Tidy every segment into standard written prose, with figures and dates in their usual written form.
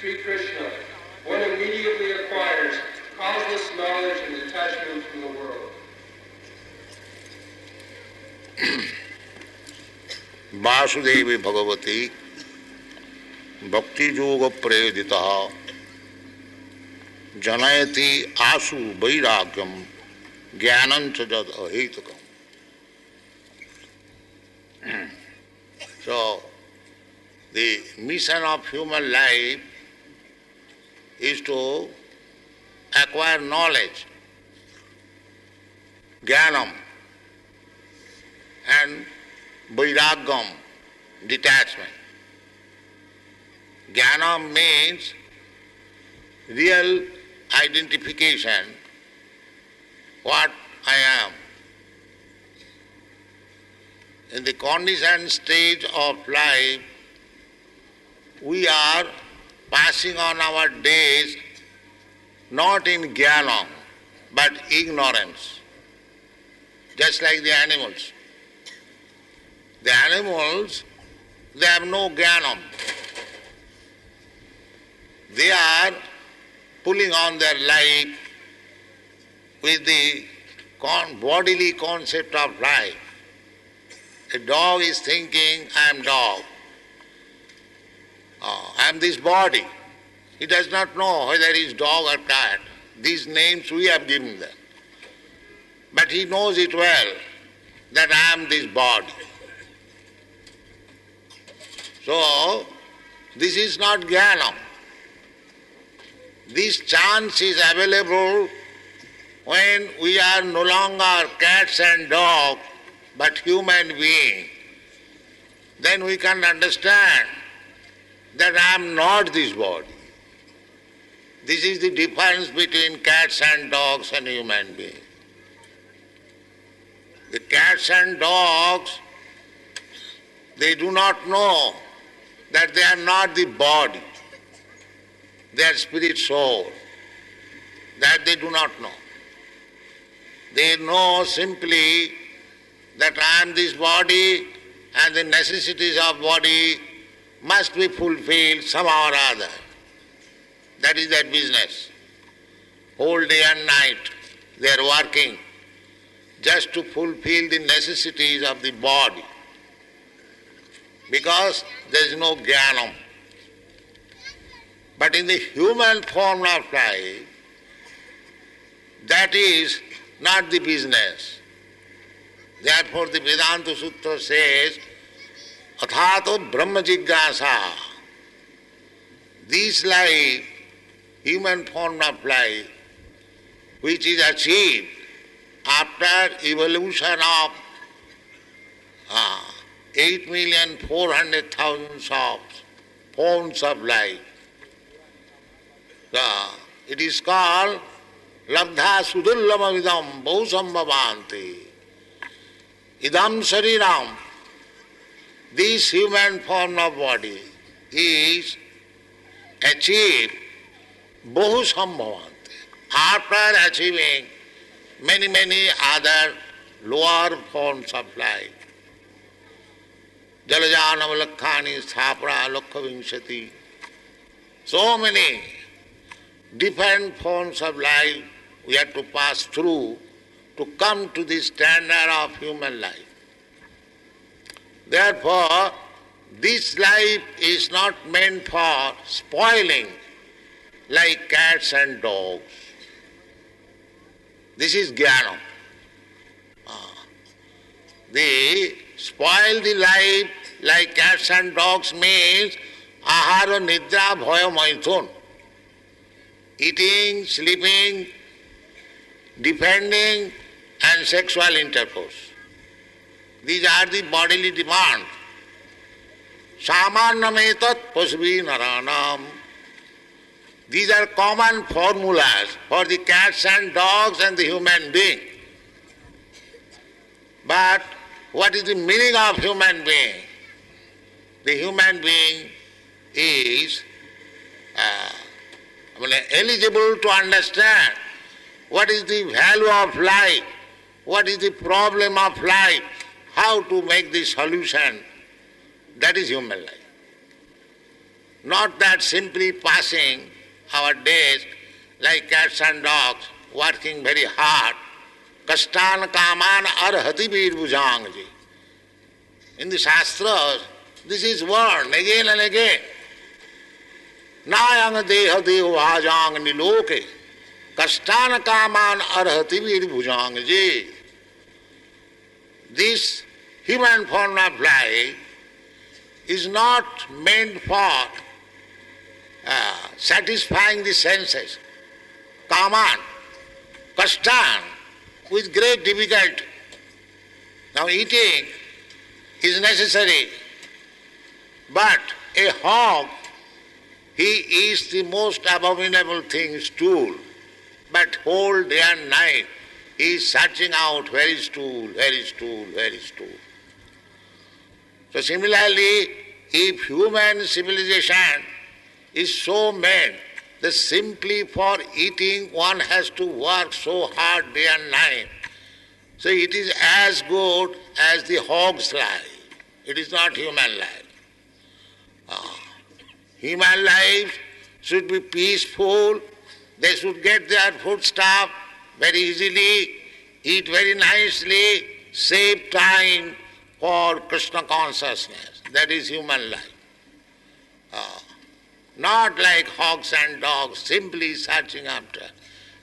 Sri Krishna, one immediately acquires causeless knowledge and detachment from the world. Vasudevi Bhagwati भक्ति योग प्रेरिता जनयति आशु वैराग्यम ज्ञानंच जद अहेतुकम. So, the mission of human life is to acquire knowledge, jnanam, and vairagam, detachment. Jnanam means real identification, what I am. In the conditioned stage of life, we are passing on our days not in jnanam, but ignorance, just like the animals. The animals, they have no jnanam. They are pulling on their life with the bodily concept of life. A dog is thinking, I am dog. I am this body. He does not know whether he is dog or cat. These names we have given them. But he knows it well that I am this body. So, this is not jnanam. This chance is available when we are no longer cats and dogs, but human beings. Then we can understand that I am not this body. This is the difference between cats and dogs and human beings. The cats and dogs, they do not know that they are not the body. They are spirit soul. That they do not know. They know simply that I am this body and the necessities of body must be fulfilled somehow or other. That is their business. Whole day and night they are working just to fulfill the necessities of the body. Because there is no jnanam. But in the human form of life, that is not the business. Therefore the Vedanta Sutra says, Athato Brahma Jigyasa. This life, human form of life, which is achieved after evolution of 8,400,000 forms of life. It is called Labdha Sudurlama Vidam Bahusambhavanti. Idam Shariram. This human form of body is achieved Bahusambhavanti. After achieving many other lower forms of life. Jalajanam Lakhani Sthapra Lakha Vinshati. So many different forms of life we have to pass through to come to the standard of human life. Therefore, this life is not meant for spoiling like cats and dogs. This is jnanam. They spoil the life like cats and dogs means ahara nidra bhaya maithun. Eating, sleeping, defending and sexual intercourse. These are the bodily demands. Samanyametat pasvi naranam. These are common formulas for the cats and dogs and the human being. But what is the meaning of human being? The human being is eligible to understand what is the value of life, what is the problem of life, how to make the solution. That is human life. not that simply passing our days like cats and dogs, working very hard. Kastan kaman arhati bir bhujangji. In the Shastras, this is warned again and again. Nayang deha devajang niloke. Kastan kaman arhati bir bhujangji. This human form of life is not meant for satisfying the senses. Kaman, kastan, with great difficulty. Now eating is necessary, but a hog, he eats the most abominable thing, stool, but whole day and night he is searching out where is stool, where is stool, where is stool. So similarly, if human civilization is so made that simply for eating one has to work so hard day and night, so it is as good as the hog's life. It is not human life. Human life should be peaceful. They should get their foodstuff very easily, eat very nicely, save time for Krishna consciousness. That is human life. Not like hogs and dogs, simply searching after.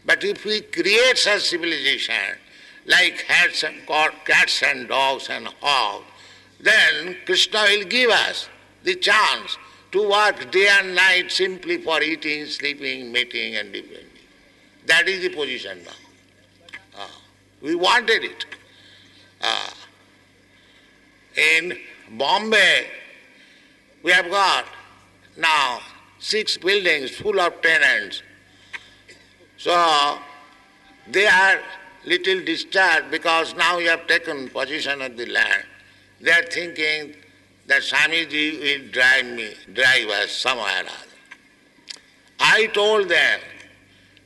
But if we create such civilization, like cats and dogs and hogs, then Krishna will give us the chance to work day and night simply for eating, sleeping, mating and defending. That is the position now. We wanted it. In Bombay, we have got now 6 buildings full of tenants. So they are little disturbed because now you have taken possession of the land. They are thinking that Swamiji will drive us somewhere or other. I told them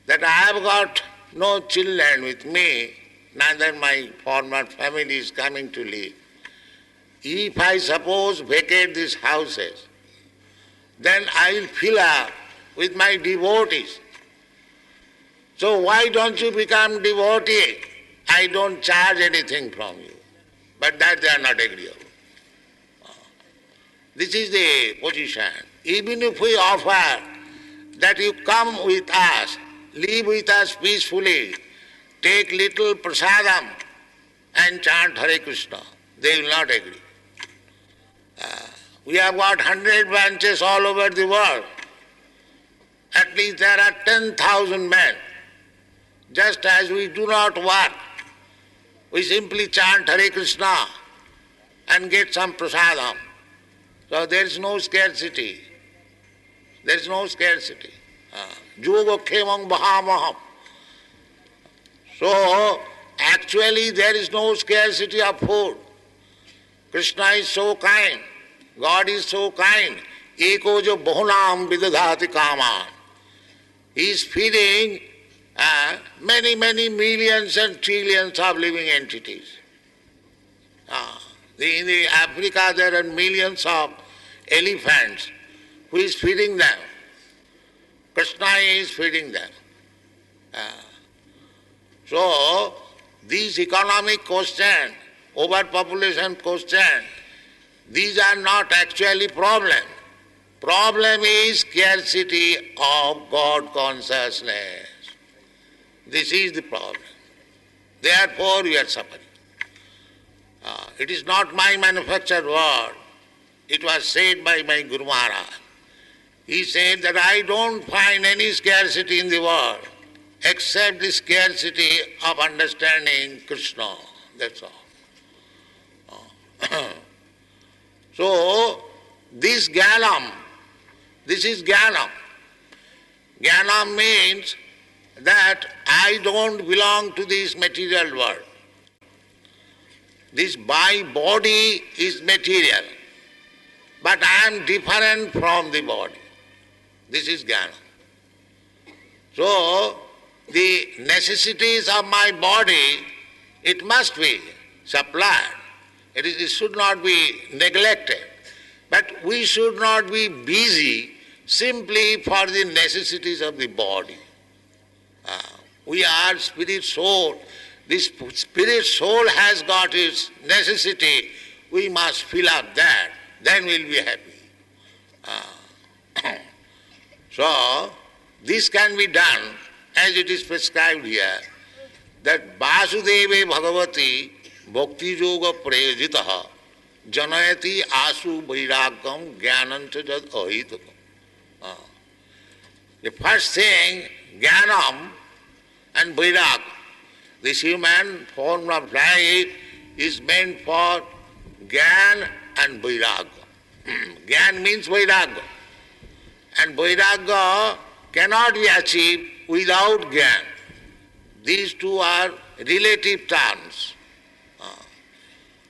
that I have got no children with me, neither my former family is coming to live. If I suppose vacate these houses, then I will fill up with my devotees. So why don't you become devotee? I don't charge anything from you. But that they are not agreeable. This is the position. Even if we offer that you come with us, live with us peacefully, take little prasadam and chant Hare Krishna, they will not agree. We have got 100 branches all over the world. At least there are 10,000 men. Just as we do not work, we simply chant Hare Krishna and get some prasadam. So there is no scarcity. There is no scarcity. Yoga khemang bahamaham. So actually there is no scarcity of food. Krishna is so kind. God is so kind. Eko jo bahunam vidadhati kaman. He is feeding many millions and trillions of living entities. In the Africa there are millions of elephants. Who is feeding them? Krishna is feeding them. So these economic question, overpopulation question, these are not actually problem. Problem is scarcity of God consciousness. This is the problem. Therefore we are suffering. It is not my manufactured word. It was said by my Guru Maharaj. He said that I don't find any scarcity in the world except the scarcity of understanding Krishna. That's all. So, this Jnanam, this is Jnanam. Jnanam means that I don't belong to this material world. This my body is material, but I am different from the body. This is Jnana. So, the necessities of my body, it must be supplied. It should not be neglected. But we should not be busy simply for the necessities of the body. We are spirit soul. This spirit soul has got its necessity. We must fill up that. Then we'll be happy. So, this can be done as it is prescribed here, that Vasudeve Bhagavati Bhakti Yoga Prayojitaha Janayati Asu Vairagam Jnanancha Jad Ahitakam. The first thing, Jnanam and Vairag. This human form of life is meant for Jnana and Vairagya. Jnana means Vairagya. And Vairagya cannot be achieved without Jnana. These two are relative terms.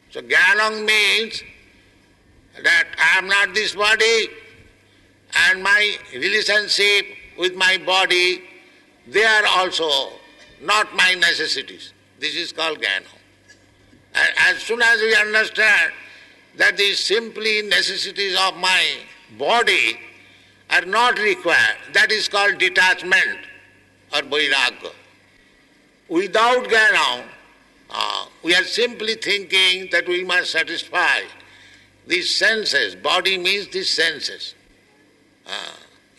So Jnanam means that I am not this body, and my relationship with my body, they are also not my necessities. This is called Jnana. And as soon as we understand that these simply necessities of my body are not required, that is called detachment or Vairagya. Without Jnana, we are simply thinking that we must satisfy these senses. Body means these senses.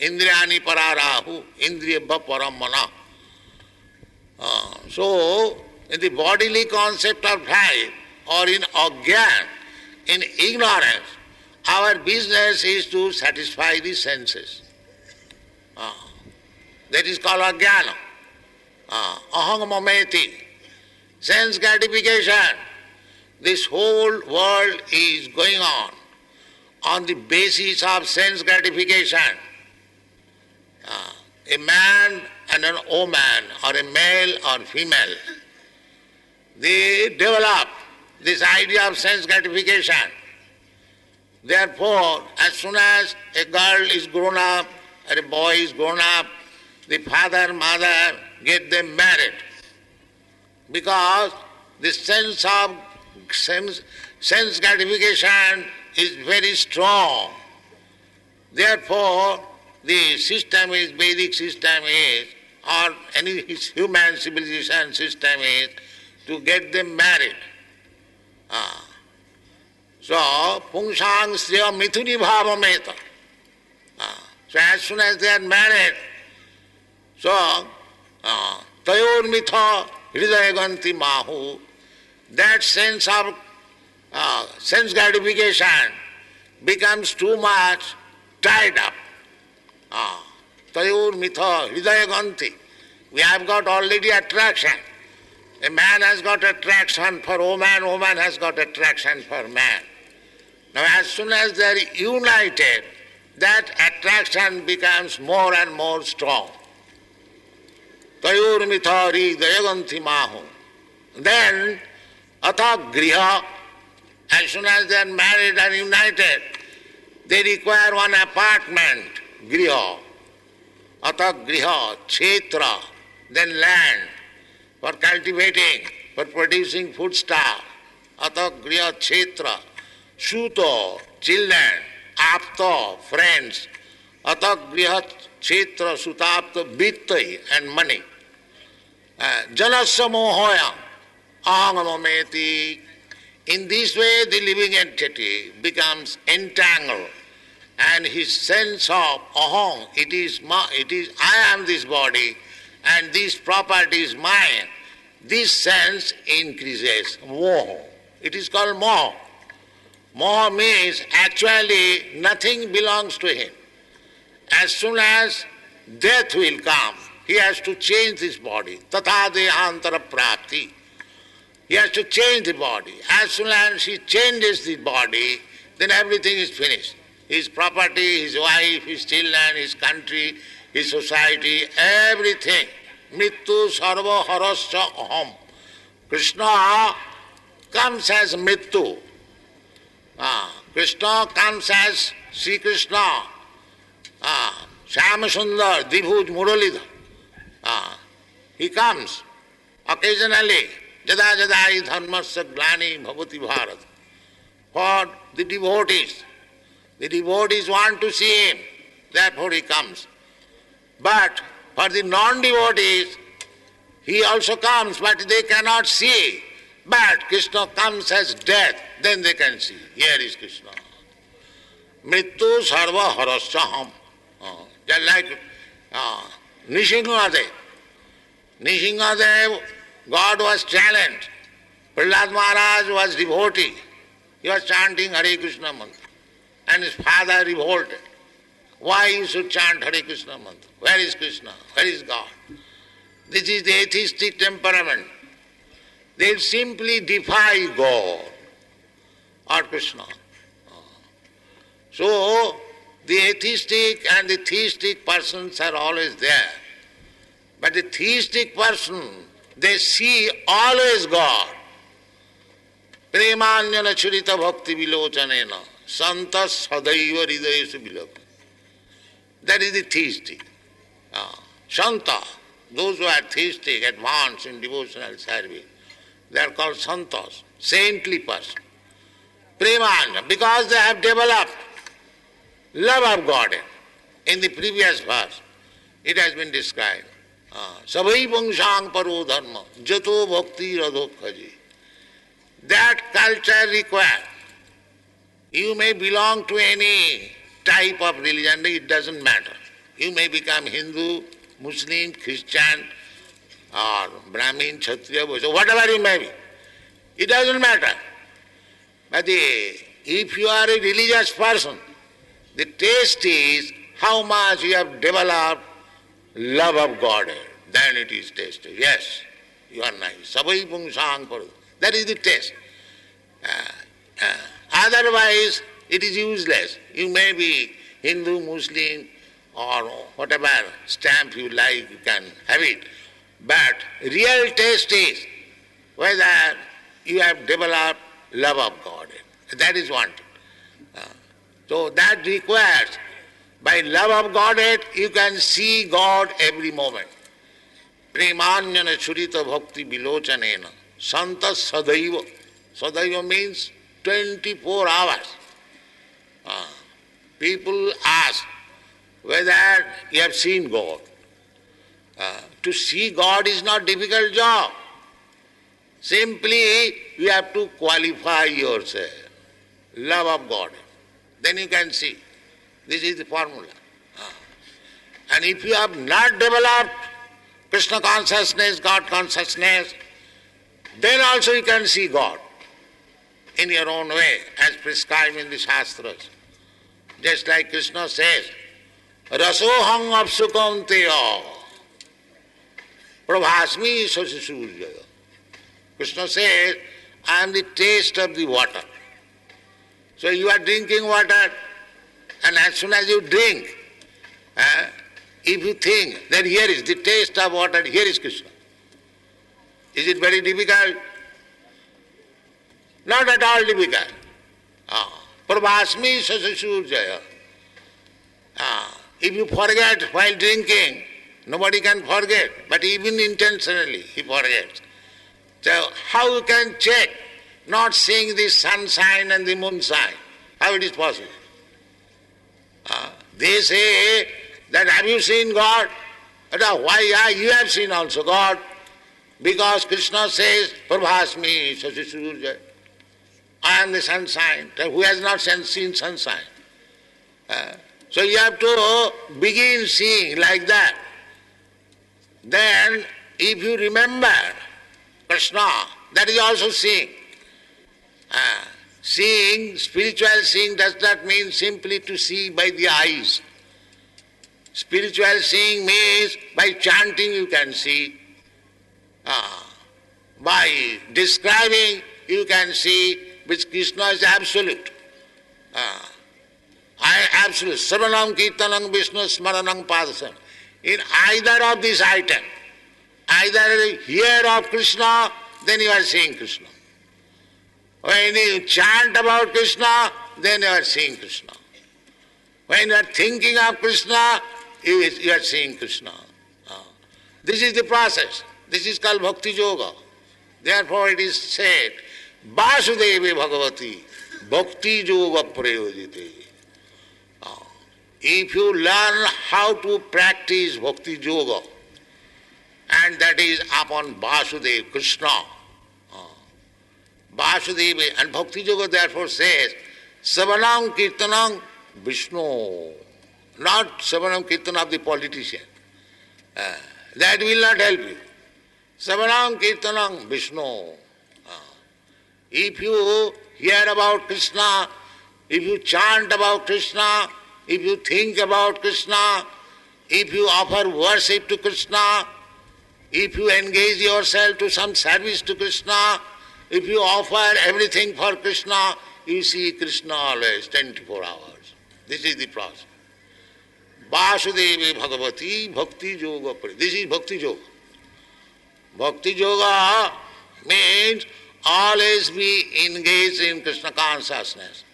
Indriyani pararahu, indriyabha paramana. So, in the bodily concept of life, or in agyan, in ignorance, our business is to satisfy the senses. That is called agyana. Aham mameti. Sense gratification. This whole world is going on the basis of sense gratification. A man and an woman, or a male or female, they develop this idea of sense gratification. Therefore, as soon as a girl is grown up or a boy is grown up, the father, mother get them married. Because the sense of sense gratification is very strong. Therefore, the system is, Vedic system is, or any human civilization system is, to get them married. So, pungsang sriya mithuni bhavameta. So as soon as they are married, so tayor mitha hridayaganti mahu, that sense of sense gratification becomes too much tied up. Tayor mitha hridayaganti. We have got already attraction. A man has got attraction for woman, woman has got attraction for man. Now as soon as they are united, that attraction becomes more and more strong. Tayor mitha hridayaganti mahu. Then atha griha, as soon as they are married and united, they require one apartment, griha. Atha griha, kshetra, then land, for cultivating, for producing foodstuff. Atha griha kshetra, suto, children, apta, friends. Atha griha kshetra, sutapta, vittai, and money. Janasya mohoyam, ahangamameti. In this way the living entity becomes entangled, and his sense of aham, it is I am this body and this property is mine, this sense increases. Moha. It is called moha. Moha means actually nothing belongs to him. As soon as death will come, he has to change this body. Tatha dehantara prapti. He has to change the body. As soon as he changes the body, then everything is finished. His property, his wife, his children, his country, his society, everything. Mrityu sarva harasya aham. Krishna comes as Mrityu. Krishna comes as Sri Krishna. Shyama Sundar, Dibhuj Muralidhar. He comes occasionally. Jada jadai dharmasya glani bhavati bharat. For the devotees want to see him. Therefore he comes. But for the non-devotees, he also comes, but they cannot see. But Krishna comes as death, then they can see. Here is Krishna. Mrityu sarva harasya. Just like Nishingadev. Nishingadev, God was challenged. Prahlad Maharaj was devotee. He was chanting Hare Krishna mantra. And his father revolted. Why you should chant Hare Krishna mantra? Where is Krishna? Where is God? This is the atheistic temperament. They simply defy God or Krishna. So, the atheistic and the theistic persons are always there. But the theistic person, they see always God. Premanyana churita bhakti vilochanena santas sadaiva hridayesu vilakti. That is the theistic. Santa, those who are theistic, advanced in devotional service, they are called santas, saintly person. Premanyana, because they have developed love of God. In the previous verse, it has been described. Savai pungshang paro dharma, jato bhakti radhokhaji. That culture requires. You may belong to any type of religion, it doesn't matter. You may become Hindu, Muslim, Christian, or Brahmin, Kshatriya, Vaishya, whatever you may be. It doesn't matter. But if you are a religious person, the taste is how much you have developed love of God. Then it is tasted. Yes, you are nice. Savai pungsang paro. That is the taste. Otherwise, it is useless. You may be Hindu, Muslim, or whatever stamp you like, you can have it. But real taste is whether you have developed love of God. That is wanted. So that requires, by love of Godhead, you can see God every moment. Premanyana churita bhakti vilochanena santas sadaiva. Sadaiva means 24 hours. People ask whether you have seen God. To see God is not a difficult job. Simply you have to qualify yourself. Love of God. Then you can see. This is the formula. And if you have not developed Krishna consciousness, God consciousness, then also you can see God in your own way, as prescribed in the Shastras. Just like Krishna says, Rasoham apsukamteya prabhasmi sasisurjaya. Krishna says, I am the taste of the water. So you are drinking water, and as soon as you drink, if you think that here is the taste of water, here is Krishna. Is it very difficult? Not at all difficult. Prabhasmi sasisurjaya. If you forget while drinking, nobody can forget, but even intentionally he forgets. So how you can check not seeing the sunshine and the moonshine? How it is possible? They say that have you seen God? Why you have seen also God? Because Krishna says, Prabhasmi sasisurjaya. I am the sunshine. Who has not seen sunshine? So you have to begin seeing like that. Then if you remember Krishna, that is also seeing. Seeing, spiritual seeing does not mean simply to see by the eyes. Spiritual seeing means by chanting you can see. By describing you can see, which Krishna is absolute. Absolute. Sarvanam Kirtanam Vishnu Smaranam Padasam. In either of these items, either hear of Krishna, then you are seeing Krishna. When you chant about Krishna, then you are seeing Krishna. When you are thinking of Krishna, you are seeing Krishna. This is the process. This is called Bhakti Yoga. Therefore it is said, Vasudeve Bhagavati Bhakti Yoga Prayojite. if you learn how to practice bhakti yoga, and that is upon Vasudeva, Krishna. Vasudeva, and bhakti yoga therefore says, Savanam Kirtanam Vishnu, not Savanam Kirtanam of the politician. That will not help you. Savanam Kirtanam Vishnu. If you hear about Krishna, if you chant about Krishna, if you think about Krishna, if you offer worship to Krishna, if you engage yourself to some service to Krishna, if you offer everything for Krishna, you see Krishna always 24 hours. This is the process. Vasudeva Bhagavati Bhakti Yoga. This is Bhakti Yoga. Bhakti Yoga means always be engaged in Krishna consciousness.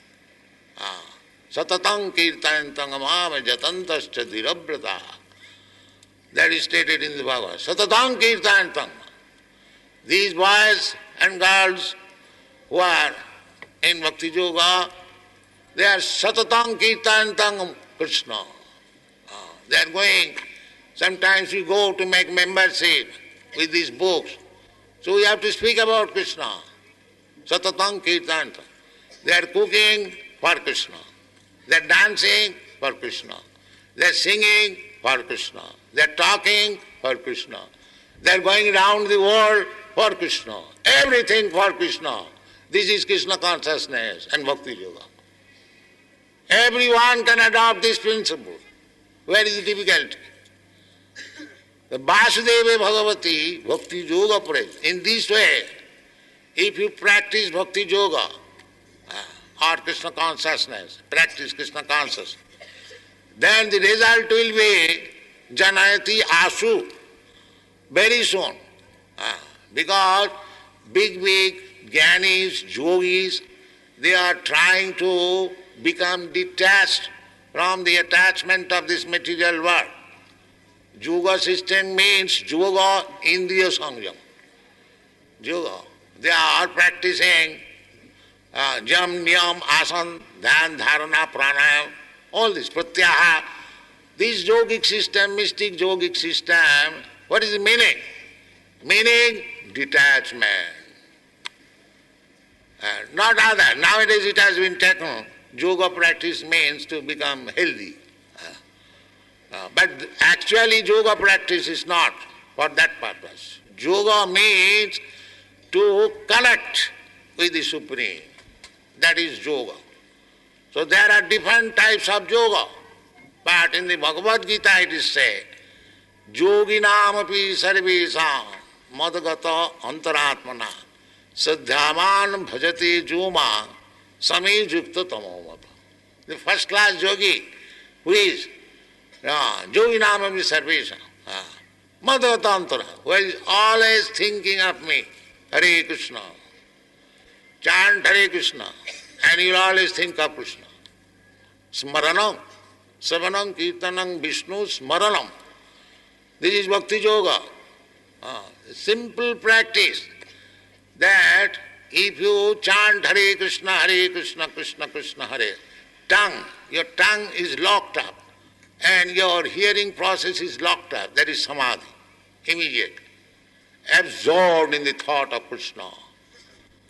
Satatang kirtantam amama jatantascha dhirabrata. That is stated in the Bhagavad. Satatang kirtantam. These boys and girls who are in Bhakti Yoga, they are satatang kirtantam Krishna. They are going, sometimes we go to make membership with these books. So we have to speak about Krishna. Satatang kirtantam. They are cooking for Krishna. They are dancing for Krishna. They are singing for Krishna. They are talking for Krishna. They are going around the world for Krishna. Everything for Krishna. This is Krishna consciousness and Bhakti Yoga. Everyone can adopt this principle. Where is the difficulty? The Vasudeva Bhagavati Bhakti Yoga praise. In this way, if you practice Bhakti Yoga or Krishna consciousness, practice Krishna consciousness, then the result will be Janayati Asu very soon. Because big Jnanis, yogis, they are trying to become detached from the attachment of this material world. Yoga system means yoga indriya samyam. Yoga. They are practicing jam, niyam, asan, dhyan, dharana, pranayam, all this, pratyaha. This yogic system, mystic yogic system, what is the meaning? Meaning detachment. Not other. Nowadays it has been taken. Yoga practice means to become healthy. But actually yoga practice is not for that purpose. Yoga means to connect with the Supreme. That is yoga. So there are different types of yoga. But in the Bhagavad Gita it is said, Yoginam api sarvesam madagata antaratmana sadhyaman bhajate joma same yukta tamomapa. The first class yogi who is Yoginam api sarvesam madagata antara, who is always thinking of me, Hare Krishna. Chant Hare Krishna and you will always think of Krishna. Smaranam. Savanam Kirtanam Vishnu Smaranam. This is Bhakti Yoga. Simple practice that if you chant Hare Krishna, Krishna Krishna Hare, your tongue is locked up and your hearing process is locked up. That is Samadhi, immediate. Absorbed in the thought of Krishna.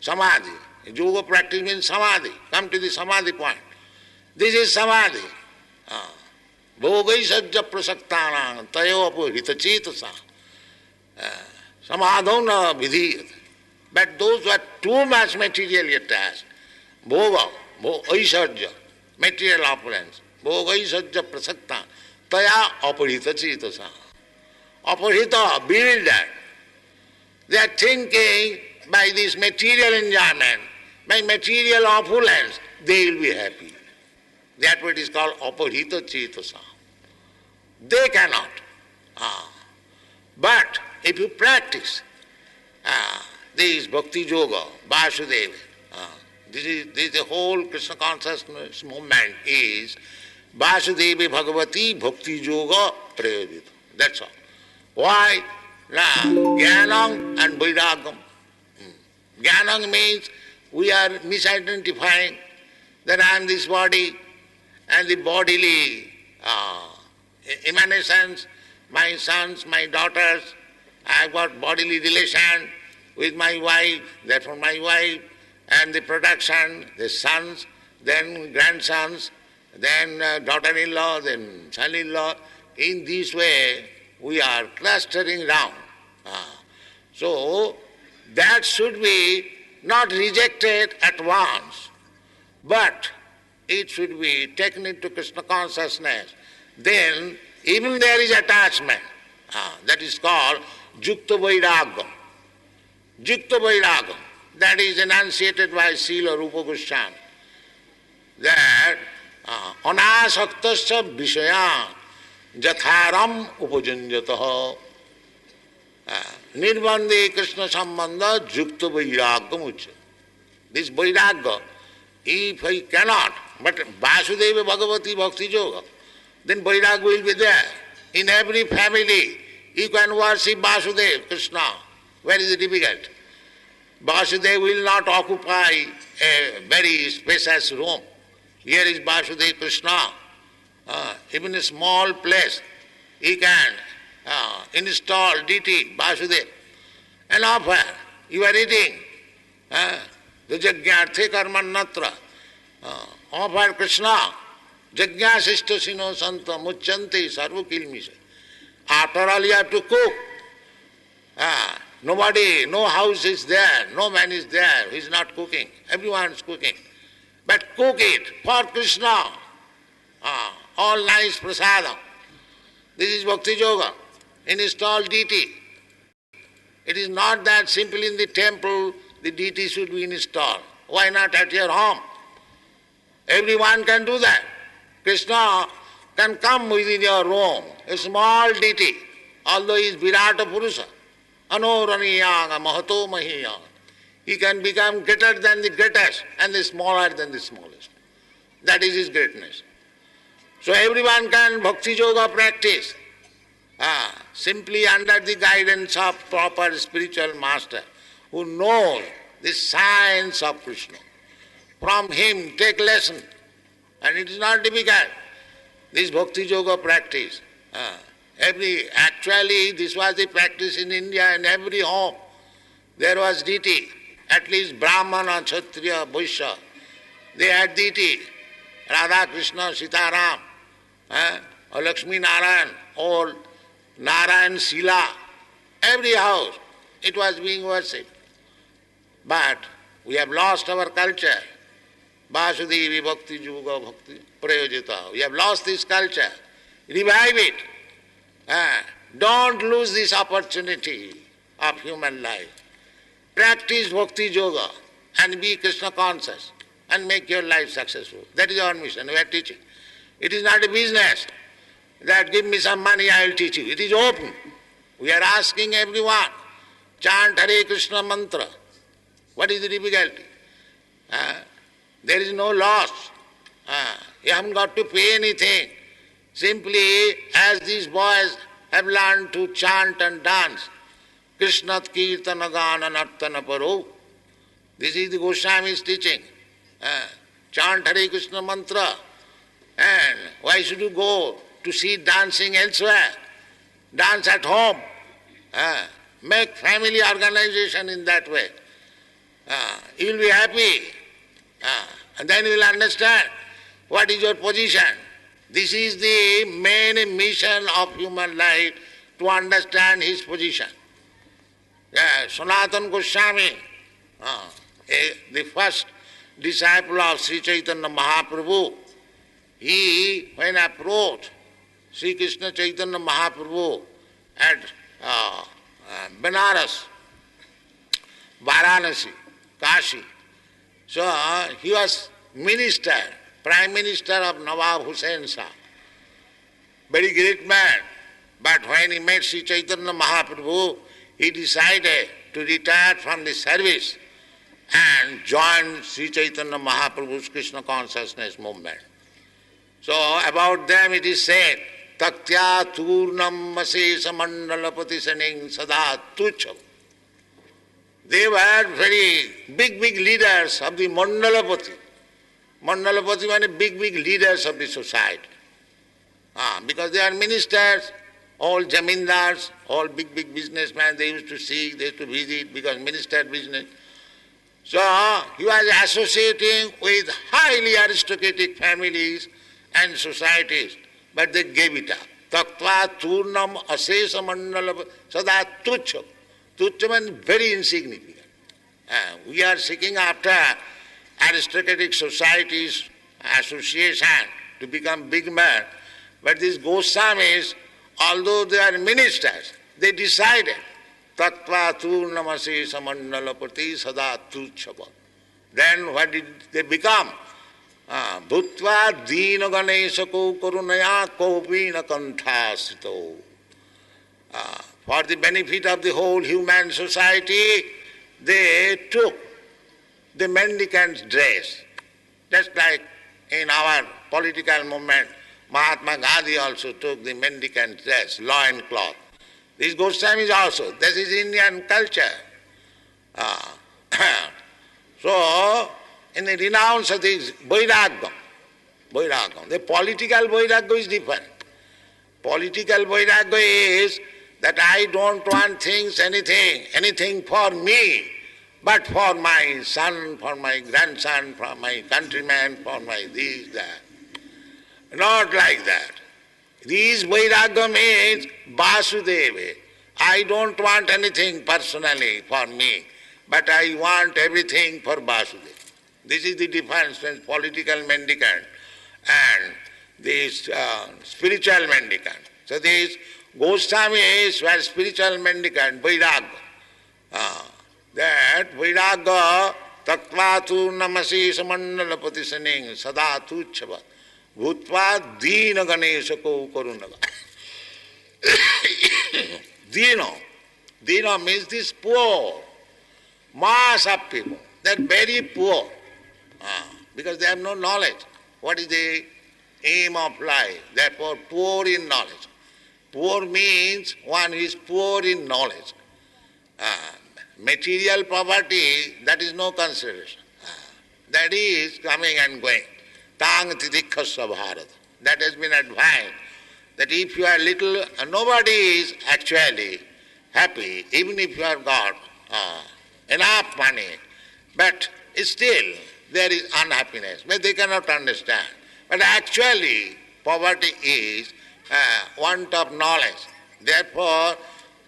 Samadhi. Yoga practice means Samadhi. Come to the Samadhi point. This is Samadhi. Bhogai sajja prasaktanam tayopo hitachitasa samadhona vidhiyat. But those who are too much materially attached, bhoga, aisarja, material opulence, bhogai sajja prasaktanam taya aparhitachitasa. Aparhita, bewildered. They are thinking by this material enjoyment, by material opulence, they will be happy. That what is called aparhita cetasa. They cannot. But if you practice this Bhakti Yoga, Vasudeva, this is the whole Krishna consciousness movement is Vasudeva Bhagavati Bhakti Yoga Prayojita. That's all. Why? Jnanam and Vairagam. Jnanam means we are misidentifying that I am this body and the bodily uh, emanations, my sons, my daughters. I've got bodily relation with my wife, therefore my wife, and the production, the sons, then grandsons, then daughter-in-law, then son-in-law. In this way, we are clustering round. So, that should be not rejected at once, but it should be taken into Krishna consciousness. Then, even there is attachment. That is called Jukta Vairagam. Jukta Vairagam. That is enunciated by Srila Rupa Goswami. That anasaktasya vishaya jatharam upajanjataha nirbandhe Krishna sambandha jukta vairagam uccha. This vairagya, if I cannot, but Vasudeva Bhagavati Bhakti Yoga, then vairagya will be there. In every family, you can worship Vasudeva, Krishna. Where is it difficult? Vasudeva will not occupy a very spacious room. Here is Vasudeva Krishna. Even a small place, he can install deity Vasudeva and offer. You are eating. The Jagyarthe Karmanatra. Offer Krishna. Jagya Sishta Sino Santa Muchanti Sarva Kilmisha. After all, you have to cook. Nobody, no house is there, no man is there who is not cooking. Everyone is cooking. But cook it for Krishna. All nice prasadam. This is Bhakti Yoga. Install deity. It is not that simply in the temple the deity should be installed. Why not at your home? Everyone can do that. Krishna can come within your room, a small deity, although he is Virata Purusha. Anoraniyanga Mahato Mahiyanga. He can become greater than the greatest and the smaller than the smallest. That is his greatness. So everyone can Bhakti Yoga practice simply under the guidance of proper spiritual master who knows the science of Krishna. From him take lesson. And it is not difficult. This Bhakti Yoga practice. Actually, this was the practice in India in every home. There was deity. At least Brahmana, Kshatriya, Vaishya. They had deity. Radha Krishna, Sitaram, or Lakshmi Narayan, or Narayan Sila. Every house it was being worshipped. But we have lost our culture. Vasudevi Bhakti Yoga Bhakti Prayojita. We have lost this culture. Revive it. Don't lose this opportunity of human life. Practice Bhakti Yoga and be Krishna conscious and make your life successful. That is our mission. We are teaching. It is not a business that give me some money, I will teach you. It is open. We are asking everyone, chant Hare Krishna mantra. What is the difficulty? There is no loss. You haven't got to pay anything. Simply, as these boys have learned to chant and dance, Krishnat Kirtana Gana Nartana Paro. This is the Goswami's teaching. Chant Hare Krishna mantra. And why should you go to see dancing elsewhere? Dance at home. Make family organization in that way. You will be happy. And then you will understand what is your position. This is the main mission of human life, to understand his position. Sanatana Goswami, the first disciple of Sri Chaitanya Mahaprabhu, he, when approached Sri Krishna Chaitanya Mahaprabhu at Benares, Varanasi, Kashi, so he was minister, Prime Minister of Nawab Hussain Shah. Very great man. But when he met Sri Chaitanya Mahaprabhu, he decided to retire from the service and join Sri Chaitanya Mahaprabhu's Krishna consciousness movement. So about them it is said, Taktya Turnam Masesa Mandalapati Saning Sada Tucham. They were very big leaders of the Mandalapati. Mandalapati means big leaders of the society. Because they are ministers, all jamindars, all big businessmen, they used to see, they used to visit because minister business. So he was associating with highly aristocratic families and societies, but they gave it up. Taktva turnam asesa mandala sada tuchha. Tuchha means very insignificant. We are seeking after aristocratic societies, association to become big men, but these Goswamis, although they are ministers, they decided Tattva Turnamasi Samandalapati Sada Tuchava. Then what did they become? Bhutva Dina Ganesako Karunaya Kopina Kanthasito. For the benefit of the whole human society, they took the mendicant's dress. Just like in our political movement, Mahatma Gandhi also took the mendicant dress, loin cloth. These Goswamis also, this is Indian culture. So, in the renounce of this Vairagam, the political Vairagam is different. Political Vairagam is that I don't want things, anything for me, but for my son, for my grandson, for my countrymen, for my this, that. Not like that. This Vairagya means Vasudeva. I don't want anything personally for me, but I want everything for Vasudeva. This is the difference between political mendicant and this spiritual mendicant. So these Goswamis were spiritual mendicant, Vairagya. That Vairagya Tattvatu Namasi Samandalapati Saning Sada Tuchava Bhutva Dina Ganeshako Karunaga. Dina means this poor mass of people. They are very poor because they have no knowledge. What is the aim of life? Therefore, poor in knowledge. Poor means one who is poor in knowledge. Material poverty, that is no consideration. That is coming and going. Tang titikhasya bharata. That has been advised. That if you are little, nobody is actually happy, even if you have got enough money, but still there is unhappiness, but they cannot understand. But actually, poverty is want of knowledge. Therefore,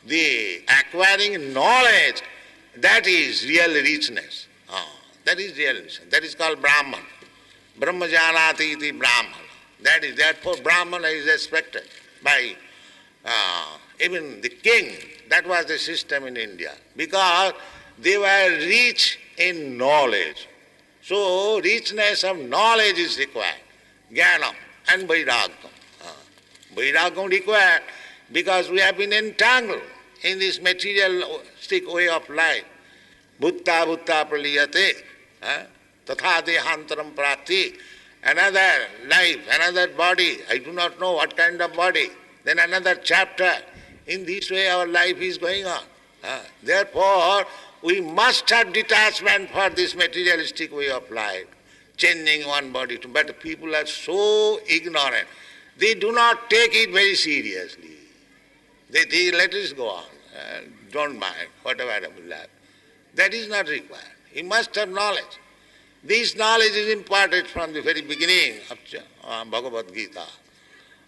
the acquiring knowledge, that is real richness. That is real richness. That is called Brahman. Brahmajanati iti Brahman. That is, therefore Brahman is respected by even the king. That was the system in India. Because they were rich in knowledge. So richness of knowledge is required. Jnanam and Vairagam. Vairagam required because we have been entangled in this materialistic way of life. Bhutta praliyate, tatha dehantaram prati. Another life, another body, I do not know what kind of body. Then another chapter. In this way our life is going on. Therefore, we must have detachment for this materialistic way of life, changing one body to. But people are so ignorant. They do not take it very seriously. They think, let us go on, don't mind, whatever will happen. That is not required. You must have knowledge. This knowledge is imparted from the very beginning of Bhagavad Gita.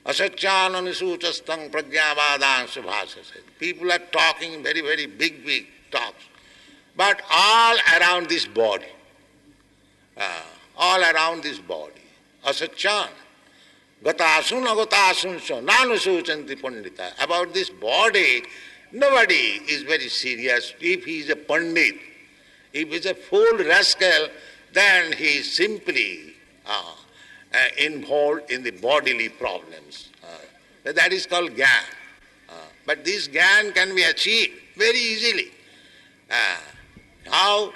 Asacchānanisuchastang pragyāvādāṃ subhāsase. People are talking very big talks. But all around this body. Asacchāna. Gatasun agatasun nanusuchanti pandita. About this body, nobody is very serious. If he is a pandit, if he is a fool rascal, then he is simply involved in the bodily problems. That is called Gyan. But this Gyan can be achieved very easily. How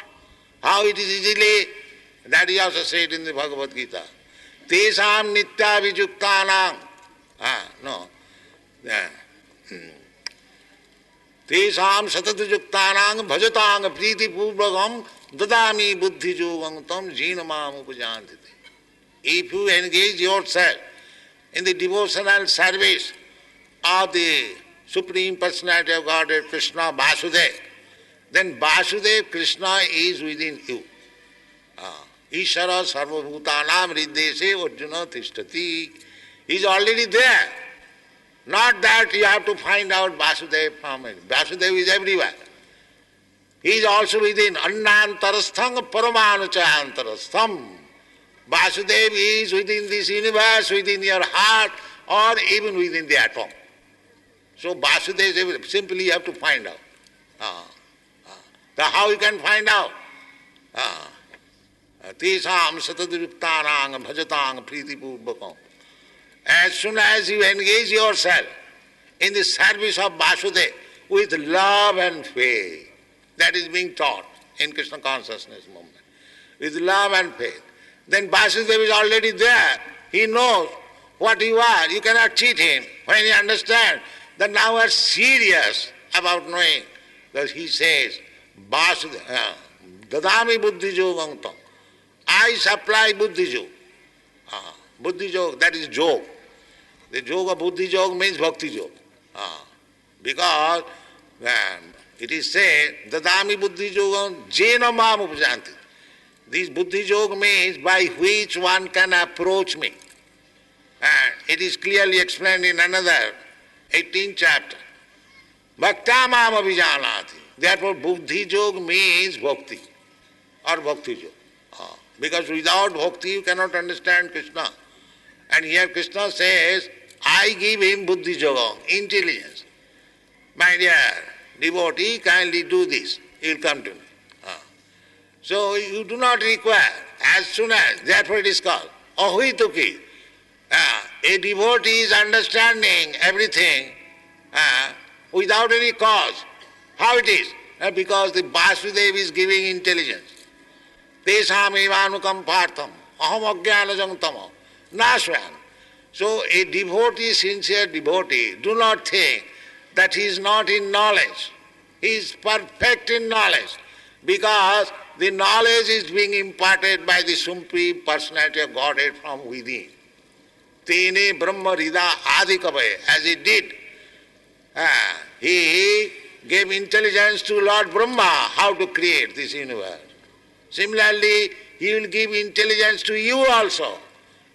it is easily? That is also said in the Bhagavad Gita. Tesam nitya vijuktanam. Tesam satadujuktanam bhajatang priti purvagam dadami buddhi jogam tam jinamam upajantite. If you engage yourself in the devotional service of the Supreme Personality of Godhead, Krishna Vasudeva, then Vasudeva, Krishna is within you. Ishara sarvabhutanam riddhese arjuna tishtati. He is already there. Not that you have to find out Vasudeva from it. Vasudeva is everywhere. He is also within. Annantarastham paramanucha antarastham. Vasudeva is within this universe, within your heart, or even within the atom. So Vasudeva is everywhere. Simply you have to find out. So how you can find out? Tesam satadriptanang bhajatang pritipurvakam. As soon as you engage yourself in the service of Vasudeva with love and faith, that is being taught in Krishna consciousness movement, with love and faith, then Vasudeva is already there. He knows what you are. You cannot cheat him. When you understand that now we are serious about knowing, that he says, Vasudeva, dadami buddhi yogam tam. I supply buddhi yoga. Buddhi yoga, that is yoga. The yoga, buddhi yoga means bhakti yoga. Because it is said, dadami buddhi yoga jena mam upajanti. This buddhi yoga means by which one can approach me. And it is clearly explained in another 18th chapter. Bhakta mam abhijanati. Therefore buddhi yoga means bhakti or bhakti yoga. Because without bhakti you cannot understand Krishna. And here Krishna says, I give him buddhi yoga, intelligence. My dear devotee, kindly do this. He will come to me. So you do not require, as soon as, therefore it is called ahituki. A devotee is understanding everything without any cause. How it is? Because the Vasudeva is giving intelligence. Tesam evanukam partham aham ajnanajam tamo nasvayam. So a devotee, sincere devotee, do not think that he is not in knowledge. He is perfect in knowledge because the knowledge is being imparted by the Supreme Personality of Godhead from within. Tene Brahma Rida Adikavaya, as he did. He gave intelligence to Lord Brahma how to create this universe. Similarly, he will give intelligence to you also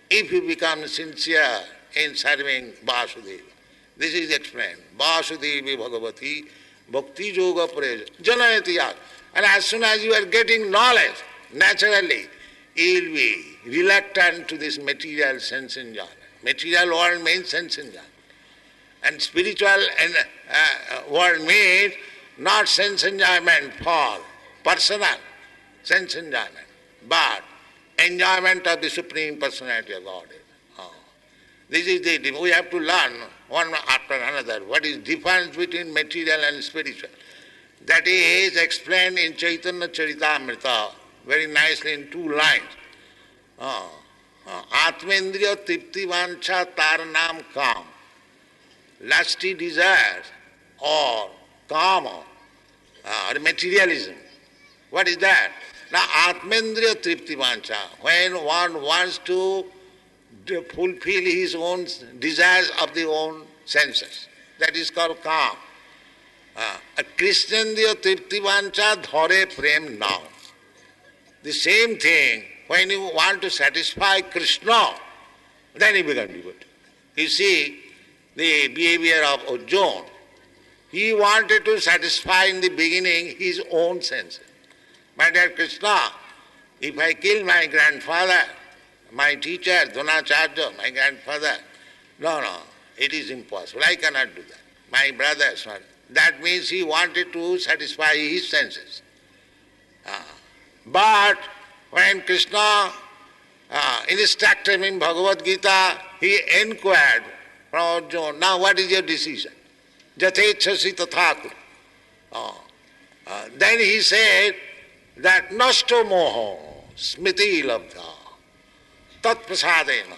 if you become sincere in serving Vasudeva. This is explained. Vasudevi Bhagavati Bhakti Yoga Praja Janayati Yat. And as soon as you are getting knowledge, naturally, you will be reluctant to this material sense enjoyment. Material world means sense enjoyment. And spiritual world means not sense enjoyment for personal sense enjoyment, but enjoyment of the Supreme Personality of Godhead. This is we have to learn one after another what is difference between material and spiritual. That is explained in Chaitanya Charitamrita very nicely in 2 lines. Atmendriya tripti vancha taranam kam. Lusty desires or kama or materialism. What is that? Now Atmendriya tripti vancha, when one wants to fulfill his own desires of the own senses, that is called kam. Krishnendriya tripti vancha dhare prem now. The same thing, when you want to satisfy Krishna, then you become devotee. You see the behavior of Arjuna. He wanted to satisfy in the beginning his own senses. My dear Krishna, if I kill my grandfather, my teacher, Dronacharya, my grandfather, no, it is impossible. I cannot do that. My brothers, that means he wanted to satisfy his senses. But when Krishna instructed him in Bhagavad Gita, he inquired from Arjuna, now what is your decision? Jatechasi tathakur. Then he said that nasto moho smriti labdha tat prasadena.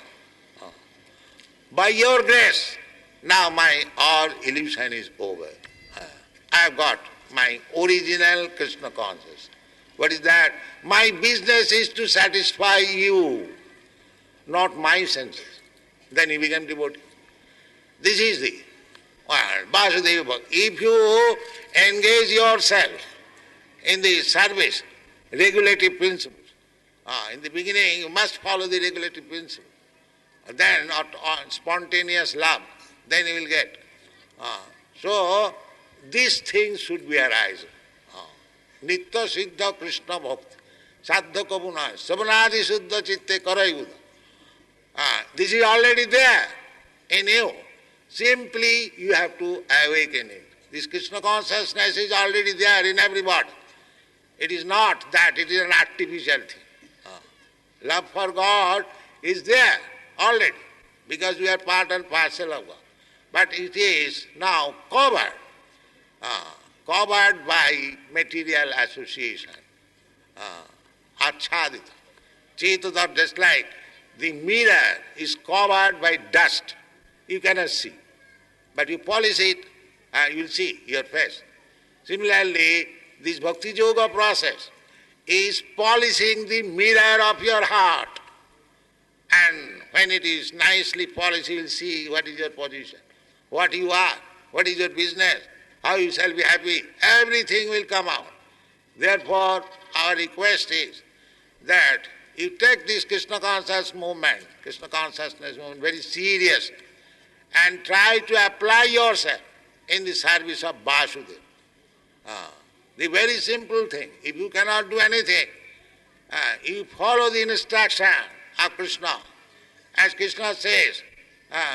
By your grace, now my all illusion is over. I have got my original Krishna consciousness. What is that? My business is to satisfy you, not my senses. Then he became devotee. This is the Vasudeva Bhakti. If you engage yourself in the service, regulative principles, in the beginning you must follow the regulative principle. Then on spontaneous love, then you will get. So these things should be arising. Nitya Siddha Krishna Bhakti. Sadha Kabuna. Sabanadi Siddha Chitte Karayuda. This is already there in you. Simply you have to awaken it. This Krishna consciousness is already there in everybody. It is not that it is an artificial thing. Love for God is there already because we are part and parcel of God. But it is now covered by material association. Achadita. Chetata, just like the mirror is covered by dust. You cannot see. But you polish it, you will see your face. Similarly, this Bhakti Yoga process is polishing the mirror of your heart. And when it is nicely polished, you will see what is your position, what you are, what is your business, how you shall be happy. Everything will come out. Therefore, our request is that you take this Krishna consciousness movement very serious and try to apply yourself in the service of Vasudeva. The very simple thing, if you cannot do anything, you follow the instruction of Krishna. As Krishna says,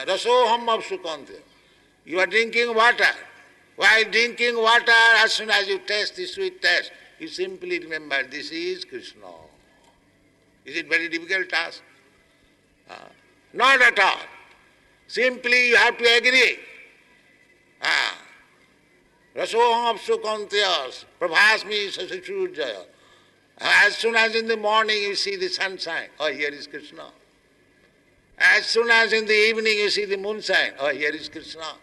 Rasoham Apsukantya. You are drinking water. While drinking water, as soon as you taste the sweet taste, you simply remember, this is Krishna. Is it very difficult task? Not at all. Simply you have to agree. Rasoham Apsukantya, Prabhasmi Sasachurjaya. As soon as in the morning you see the sunshine, here is Krishna. As soon as in the evening you see the moonshine, here is Krishna.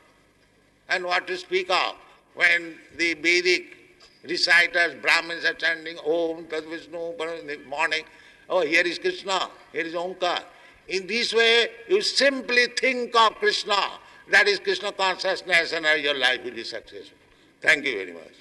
And what to speak of when the Vedic reciters, Brahmins are chanting Om Tad Vishnu in the morning, here is Krishna, here is Omkar. In this way, you simply think of Krishna, that is Krishna consciousness, and your life will be successful. Thank you very much.